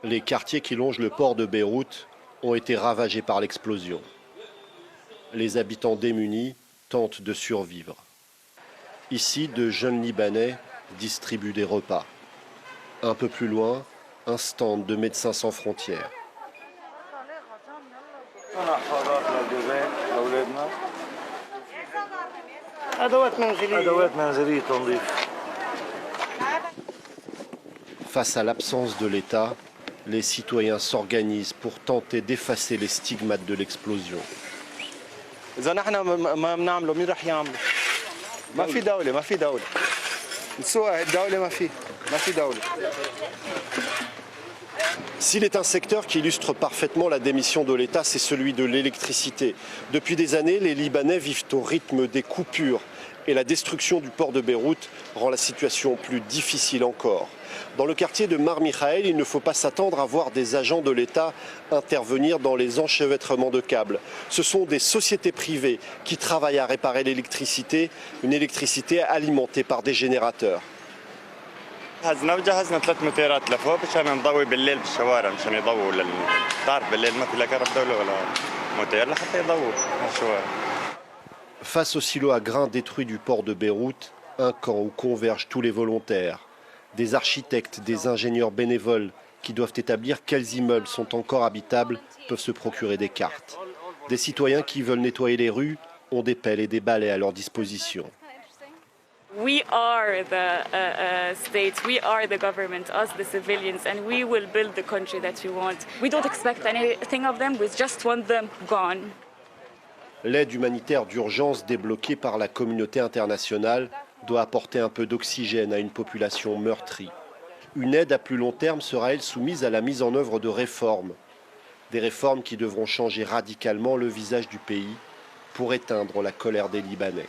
Les quartiers qui longent le port de Beyrouth ont été ravagés par l'explosion. Les habitants démunis tentent de survivre. Ici, de jeunes Libanais distribuent des repas. Un peu plus loin, un stand de Médecins sans frontières. Face à l'absence de l'État, les citoyens s'organisent pour tenter d'effacer les stigmates de l'explosion. S'il est un secteur qui illustre parfaitement la démission de l'État, c'est celui de l'électricité. Depuis des années, les Libanais vivent au rythme des coupures et la destruction du port de Beyrouth rend la situation plus difficile encore. Dans le quartier de Mar Mikhaël, il ne faut pas s'attendre à voir des agents de l'État intervenir dans les enchevêtrements de câbles. Ce sont des sociétés privées qui travaillent à réparer l'électricité, une électricité alimentée par des générateurs. Face au silo à grains détruit du port de Beyrouth, un camp où convergent tous les volontaires. Des architectes, des ingénieurs bénévoles qui doivent établir quels immeubles sont encore habitables peuvent se procurer des cartes. Des citoyens qui veulent nettoyer les rues ont des pelles et des balais à leur disposition. We are the state, we are the government, us the civilians, and we will build the country that we want. We don't expect anything of them, we just want them gone. L'aide humanitaire d'urgence débloquée par la communauté internationale doit apporter un peu d'oxygène à une population meurtrie. Une aide à plus long terme sera, elle, soumise à la mise en œuvre de réformes. Des réformes qui devront changer radicalement le visage du pays pour éteindre la colère des Libanais.